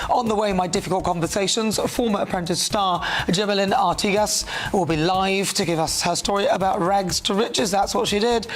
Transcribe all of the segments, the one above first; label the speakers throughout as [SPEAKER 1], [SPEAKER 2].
[SPEAKER 1] On the way, my difficult conversations. Former Apprentice star Gemelin Artigas will be live to give us her story about rags to riches. That's what she did.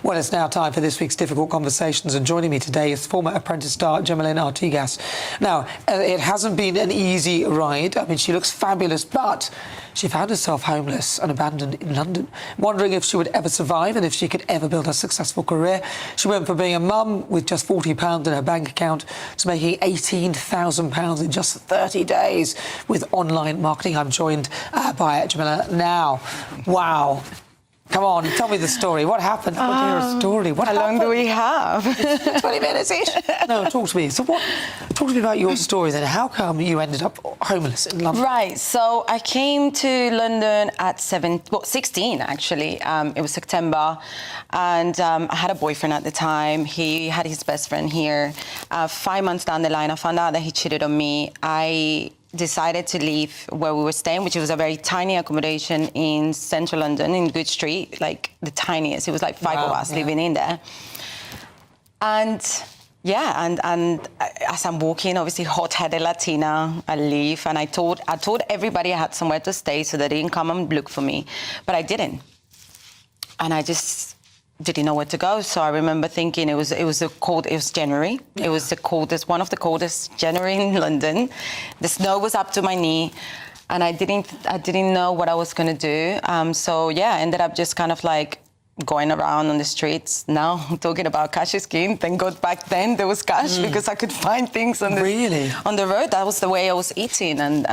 [SPEAKER 1] Well, it's now time for this week's Difficult Conversations, and joining me today is former Apprentice star Gemelin Artigas. Now, it hasn't been an easy ride. I mean, she looks fabulous, but she found herself homeless and abandoned in London, wondering if she would ever survive and if she could ever build a successful career. She went from being a mum with just £40 in her bank account to making £18,000 in just 30 days with online marketing. I'm joined by Gemelin now. Wow. Come on, tell me the story. What happened? I want to hear a story. How
[SPEAKER 2] long do we have?
[SPEAKER 1] 20 minutes-ish. No, talk to me. So talk to me about your story then. How come you ended up homeless in London?
[SPEAKER 2] Right, so I came to London at 16, actually. It was September, and I had a boyfriend at the time. He had his best friend here. 5 months down the line, I found out that he cheated on me. I decided to leave where we were staying, which was a very tiny accommodation in central London, in Good Street, like the tiniest. It was like five of us living in there. And yeah, and as I'm walking, obviously hot-headed Latina, I leave, and I told everybody I had somewhere to stay so they didn't come and look for me, but I didn't. And I just didn't know where to go. So I remember thinking it was January. Yeah. It was one of the coldest January in London. The snow was up to my knee, and I didn't know what I was going to do. So yeah, I ended up just kind of like going around on the streets. Now I'm talking about cash is king. Thank God back then there was cash because I could find things on the road. That was the way I was eating and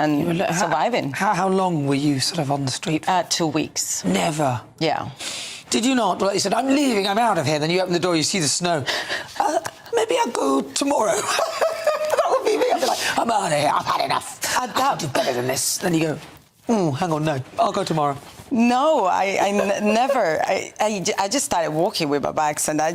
[SPEAKER 2] surviving.
[SPEAKER 1] How long were you sort of on the street?
[SPEAKER 2] 2 weeks.
[SPEAKER 1] Never?
[SPEAKER 2] Yeah.
[SPEAKER 1] Did you not? Well, you said, I'm leaving, I'm out of here. Then you open the door, you see the snow. Maybe I'll go tomorrow. That would be me. I'd be like, I'm out of here, I've had enough. I can do better than this. Then you go, hang on, no, I'll go tomorrow.
[SPEAKER 2] No, I never. I just started walking with my bags, and I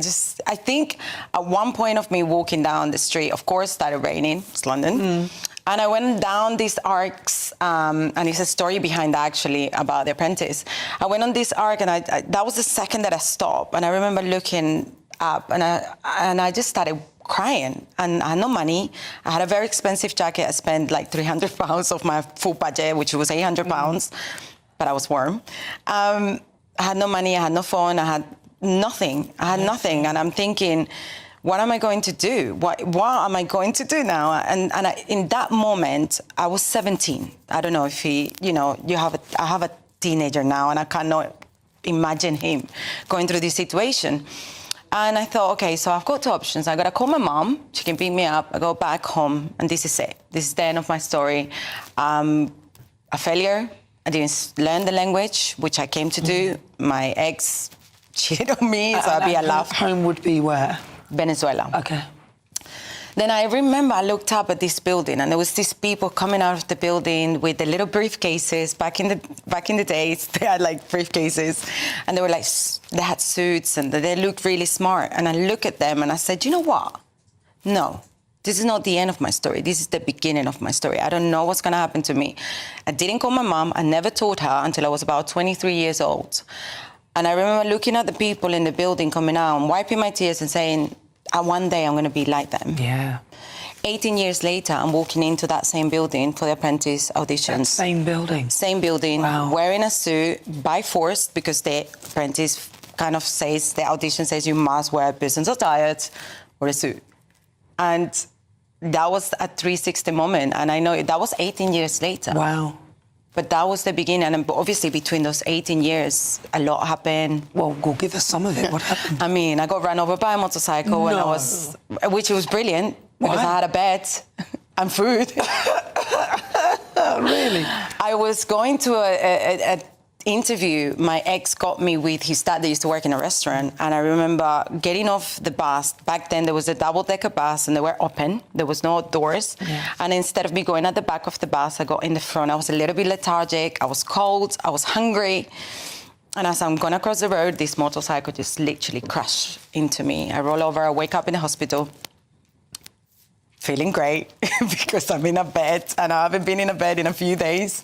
[SPEAKER 2] think at one point of me walking down the street, of course, started raining. It's London. And I went down these arcs, and it's a story behind that, actually, about The Apprentice. I went on this arc, and that was the second that I stopped. And I remember looking up, and I just started crying. And I had no money. I had a very expensive jacket. I spent like £300 of my full budget, which was £800, but I was warm. I had no money. I had no phone. I had nothing. And I'm thinking, what am I going to do? What am I going to do now? And in that moment, I was 17. I don't know if I have a teenager now, and I cannot imagine him going through this situation. And I thought, okay, so I've got two options. I got to call my mom. She can pick me up. I go back home, and this is it. This is the end of my story. A failure. I didn't learn the language, which I came to do. My ex cheated on me, so I'd be alive.
[SPEAKER 1] Home would be where?
[SPEAKER 2] Venezuela.
[SPEAKER 1] Okay.
[SPEAKER 2] Then I remember I looked up at this building, and there was these people coming out of the building with the little briefcases. Back in the days, they had like briefcases, and they had suits, and they looked really smart. And I look at them and I said, you know what? No, this is not the end of my story. This is the beginning of my story. I don't know what's going to happen to me. I didn't call my mom. I never told her until I was about 23 years old. And I remember looking at the people in the building coming out and wiping my tears and saying, one day I'm going to be like them.
[SPEAKER 1] Yeah.
[SPEAKER 2] 18 years later, I'm walking into that same building for the Apprentice auditions.
[SPEAKER 1] That same building?
[SPEAKER 2] Same building.
[SPEAKER 1] Wow.
[SPEAKER 2] Wearing a suit by force, because the Apprentice kind of says, the audition says you must wear business attire or a suit. And that was a 360 moment. And I know that was 18 years later.
[SPEAKER 1] Wow.
[SPEAKER 2] But that was the beginning, and obviously between those 18 years, a lot happened.
[SPEAKER 1] Well, go give us some of it. What happened?
[SPEAKER 2] I mean, I got run over by a motorcycle, which was brilliant, because I had a bed and food.
[SPEAKER 1] Really?
[SPEAKER 2] I was going to a interview. My ex got me with his dad. They used to work in a restaurant, and I remember getting off the bus. Back then there was a double-decker bus, and they were open. There was no doors. Yeah. And instead of me going at the back of the bus, I got in the front. I was a little bit lethargic. I was cold. I was hungry. And as I'm going across the road, this motorcycle just literally crashed into me. I roll over. I wake up in the hospital, feeling great because I'm in a bed, and I haven't been in a bed in a few days.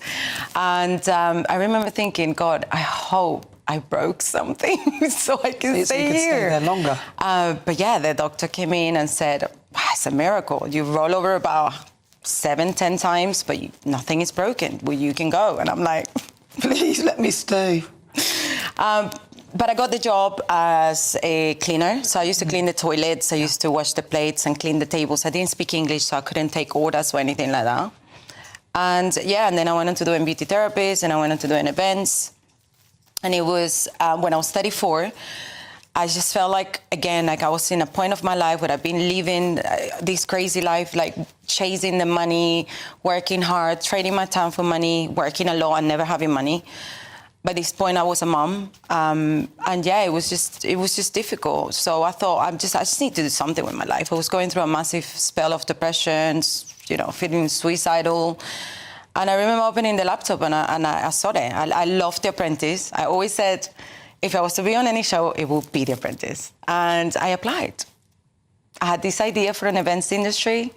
[SPEAKER 2] And I remember thinking, God, I hope I broke something, so I can
[SPEAKER 1] So
[SPEAKER 2] stay
[SPEAKER 1] you could
[SPEAKER 2] here.
[SPEAKER 1] stay there longer.
[SPEAKER 2] But yeah, the doctor came in and said, wow, it's a miracle. You roll over about 7-10 times, but nothing is broken. Well, you can go. And I'm like,
[SPEAKER 1] Please let me stay.
[SPEAKER 2] But I got the job as a cleaner. So I used to clean the toilets. I used to wash the plates and clean the tables. I didn't speak English, so I couldn't take orders or anything like that. And yeah, and then I went on to doing beauty therapist, and I went on to doing events. And it was when I was 34, I just felt like, again, like I was in a point of my life where I've been living this crazy life, like chasing the money, working hard, trading my time for money, working a lot and never having money. By this point, I was a mom, and yeah, it was just difficult. So I thought, I just need to do something with my life. I was going through a massive spell of depression, feeling suicidal. And I remember opening the laptop and I saw it. I loved The Apprentice. I always said, if I was to be on any show, it would be The Apprentice. And I applied. I had this idea for an events industry.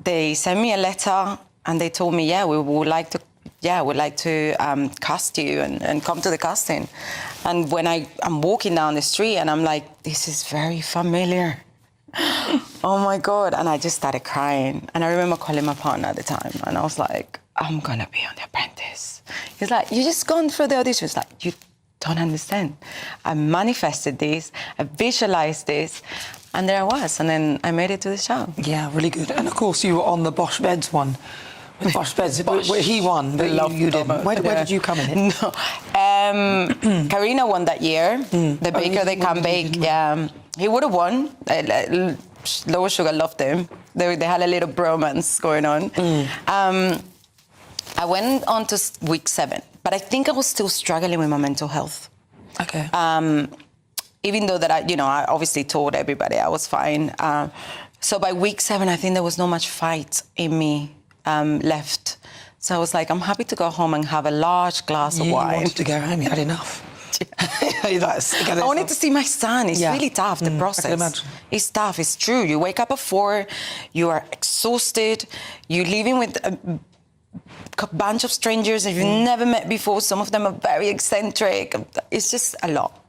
[SPEAKER 2] They sent me a letter and they told me, yeah, we'd like to cast you and come to the casting. And when I'm walking down the street and I'm like, this is very familiar. Oh my God. And I just started crying. And I remember calling my partner at the time and I was like, I'm gonna be on The Apprentice. He's like, you just gone through the audition. It's like, you don't understand. I manifested this, I visualized this, and there I was. And then I made it to the show.
[SPEAKER 1] Yeah, really good. And of course, you were on the Bosch Beds one. With Bosch Beds, he won, but you didn't. Where did you come in?
[SPEAKER 2] No. Karina won that year. The baker, they can bake. Yeah, he would have won. Lower Sugar loved him. They had a little bromance going on. I went on to week 7, but I think I was still struggling with my mental health.
[SPEAKER 1] Okay.
[SPEAKER 2] Even though that I obviously told everybody I was fine. So by week 7, I think there was not much fight in me left. So I was like, I'm happy to go home and have a large glass of wine.
[SPEAKER 1] You wanted to go home, you had enough.
[SPEAKER 2] I wanted to see my son. It's really tough, the process.
[SPEAKER 1] I can imagine.
[SPEAKER 2] It's tough, it's true. You wake up at 4, you are exhausted, you're living with a bunch of strangers that you've never met before. Some of them are very eccentric. It's just a lot.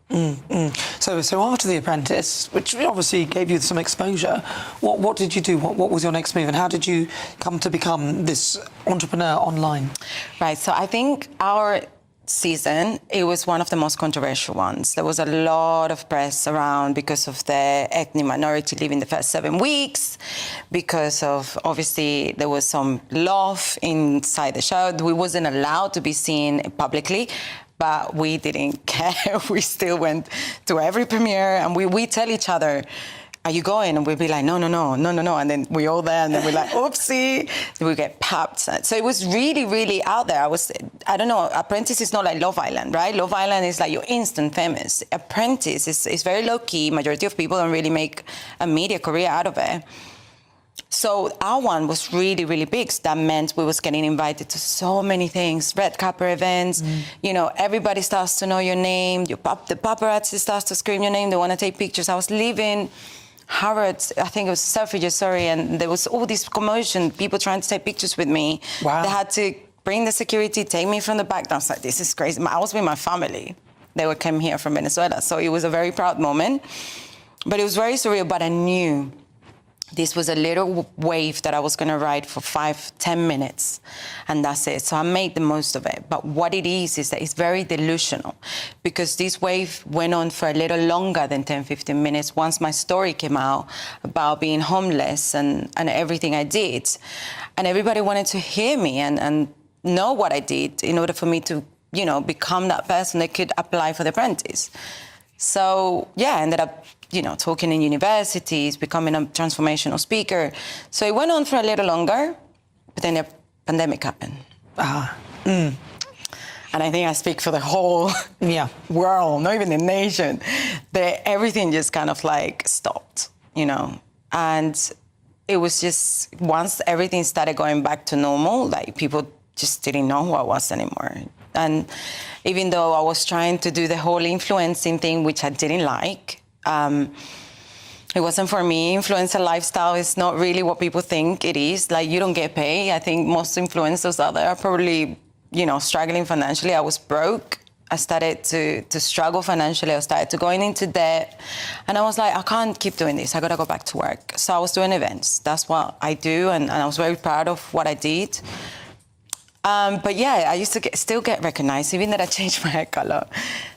[SPEAKER 1] So after The Apprentice, which obviously gave you some exposure, what did you do? What was your next move, and how did you come to become this entrepreneur online?
[SPEAKER 2] Right, so I think our season, it was one of the most controversial ones. There was a lot of press around because of the ethnic minority leaving the first 7 weeks, because of, obviously, there was some love inside the show. We wasn't allowed to be seen publicly, but we didn't care. We still went to every premiere, and we tell each other, are you going? And we'd be like, no. And then we're all there, and then we're like, oopsie. We get papped. So it was really, really out there. I don't know, Apprentice is not like Love Island, right? Love Island is like you're instant famous. Apprentice is very low-key. Majority of people don't really make a media career out of it. So our one was really, really big. So that meant we was getting invited to so many things, red carpet events. Everybody starts to know your name. The paparazzi starts to scream your name. They want to take pictures. I was leaving Harrods, I think it was Selfridges, and there was all this commotion, people trying to take pictures with me.
[SPEAKER 1] Wow.
[SPEAKER 2] They had to bring the security, take me from the back. I was like, this is crazy. I was with my family. They came here from Venezuela. So it was a very proud moment. But it was very surreal, but I knew this was a little wave that I was going to ride for 5-10 minutes, and that's it. So I made the most of it. But what it is that it's very delusional, because this wave went on for a little longer than 10-15 minutes once my story came out about being homeless and everything I did. And everybody wanted to hear me and know what I did in order for me to, become that person that could apply for The Apprentice. So, yeah, I ended up talking in universities, becoming a transformational speaker. So it went on for a little longer, but then the pandemic happened. And I think I speak for the whole world, not even the nation, that everything just kind of like stopped, And it was just, once everything started going back to normal, like people just didn't know who I was anymore. And even though I was trying to do the whole influencing thing, which I didn't like, it wasn't for me. Influencer lifestyle is not really what people think it is. Like, you don't get paid. I think most influencers out there are probably, struggling financially. I was broke. I started to struggle financially. I started to going into debt. And I was like, I can't keep doing this. I got to go back to work. So I was doing events. That's what I do. And I was very proud of what I did. But yeah, I used to still get recognized, even that I changed my hair color.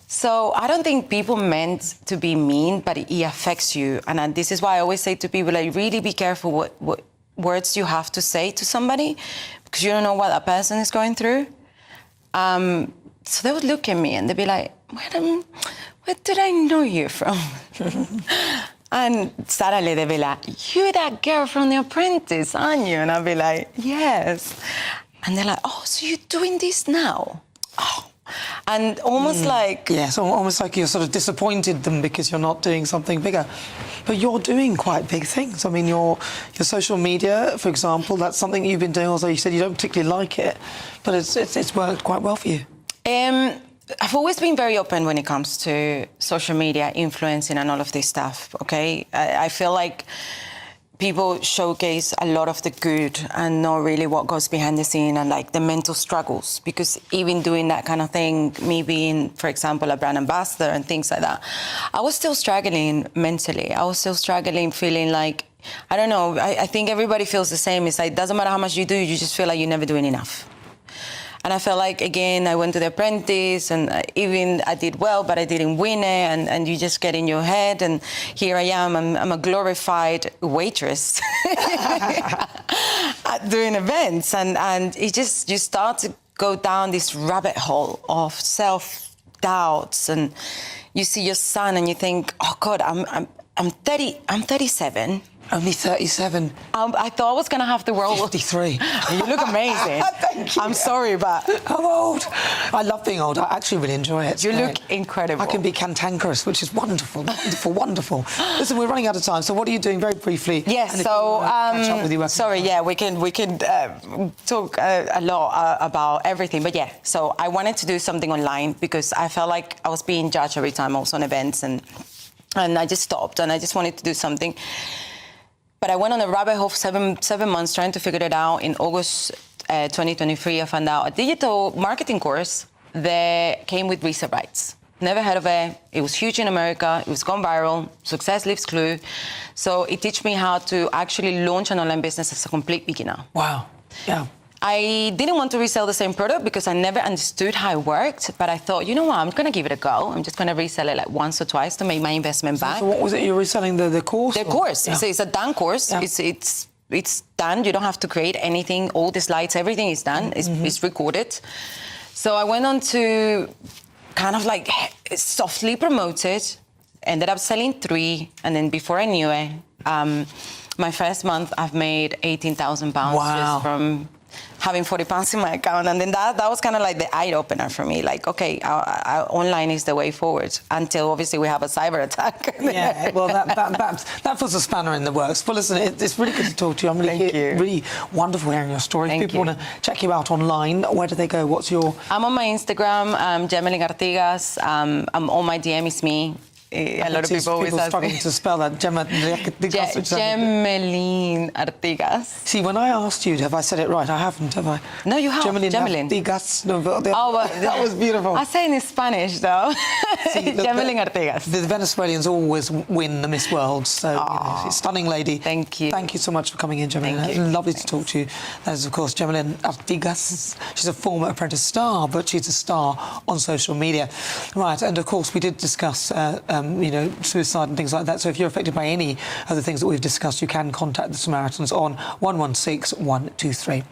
[SPEAKER 2] So I don't think people meant to be mean, but it affects you. And this is why I always say to people, like, really be careful what words you have to say to somebody, because you don't know what a person is going through. So they would look at me and they'd be like, where did I know you from? And suddenly they'd be like, you're that girl from The Apprentice, aren't you? And I'd be like, yes. And they're like, oh, so you're doing this now? Oh. And almost like...
[SPEAKER 1] Yeah, so almost like you're sort of disappointed them because you're not doing something bigger. But you're doing quite big things. I mean, your social media, for example, that's something you've been doing, although you said you don't particularly like it, but it's worked quite well for you.
[SPEAKER 2] I've always been very open when it comes to social media, influencing and all of this stuff, okay? I feel like people showcase a lot of the good and not really what goes behind the scene and like the mental struggles, because even doing that kind of thing, me being, for example, a brand ambassador and things like that, I was still struggling mentally. I was still struggling, feeling like, I don't know, I think everybody feels the same. It's like, it doesn't matter how much you do, you just feel like you're never doing enough. And I felt like, again, I went to The Apprentice and even I did well, but I didn't win it. And you just get in your head. And here I am, I'm a glorified waitress doing events. And it just, you start to go down this rabbit hole of self-doubts. And you see your son and you think, oh God, I'm 37.
[SPEAKER 1] Only 37.
[SPEAKER 2] I thought I was going to have the world.
[SPEAKER 1] 53.
[SPEAKER 2] You look amazing.
[SPEAKER 1] Thank you.
[SPEAKER 2] I'm sorry, but...
[SPEAKER 1] I'm old. I love being old. I actually really enjoy it.
[SPEAKER 2] You look incredible.
[SPEAKER 1] I can be cantankerous, which is wonderful, wonderful, wonderful. Listen, we're running out of time, so what are you doing very briefly?
[SPEAKER 2] Yes, so...
[SPEAKER 1] catch up with you
[SPEAKER 2] sorry, yeah, we can talk a lot about everything, but yeah, so I wanted to do something online because I felt like I was being judged every time I was on events, and I just stopped, and I just wanted to do something. But I went on a rabbit hole for seven months trying to figure it out. In August 2023, I found out a digital marketing course that came with reset rights. Never heard of it. It was huge in America. It was gone viral. Success leaves clue. So it teach me how to actually launch an online business as a complete beginner.
[SPEAKER 1] Wow. Yeah.
[SPEAKER 2] I didn't want to resell the same product because I never understood how it worked, but I thought, you know what, I'm going to give it a go. I'm just going to resell it like once or twice to make my investment back.
[SPEAKER 1] So what was it you were reselling, the course?
[SPEAKER 2] The course. Yeah. It's a done course. Yeah. It's done. You don't have to create anything. All the slides, everything is done. It's recorded. So I went on to kind of like softly promote it, ended up selling 3, and then before I knew it, my first month I've made £18,000 just from having £40 in my account. And then that was kind of like the eye-opener for me. Like, okay, online is the way forward until obviously we have a cyber attack.
[SPEAKER 1] Yeah, well, that was a spanner in the works. Well, listen, it's really good to talk to you. I'm really wonderful hearing your story. If people want to check you out online, where do they go? What's your...
[SPEAKER 2] I'm on my Instagram, Gemelin Artigas. I'm on my DM, is me. A lot of people always ask
[SPEAKER 1] struggling to spell that.
[SPEAKER 2] Gemelin Artigas.
[SPEAKER 1] See, when I asked you, have I said it right? I haven't, have I?
[SPEAKER 2] No, you have.
[SPEAKER 1] Gemelin Artigas. No, that was beautiful.
[SPEAKER 2] I say it in Spanish, though. Gemelin Artigas.
[SPEAKER 1] The Venezuelans always win the Miss World, so you know, stunning lady.
[SPEAKER 2] Thank you.
[SPEAKER 1] Thank you so much for coming in, Gemelin. Lovely to talk to you. That is, of course, Gemelin Artigas. She's a former Apprentice star, but she's a star on social media. Right, and of course, we did discuss you know, suicide and things like that. So if you're affected by any of the things that we've discussed, you can contact the Samaritans on 116 123.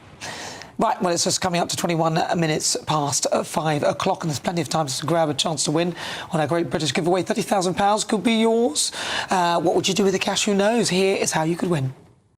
[SPEAKER 1] Right, well, it's just coming up to 21 minutes past 5 o'clock, and there's plenty of time to grab a chance to win on our Great British giveaway. £30,000 could be yours. What would you do with the cash? Who knows? Here is how you could win.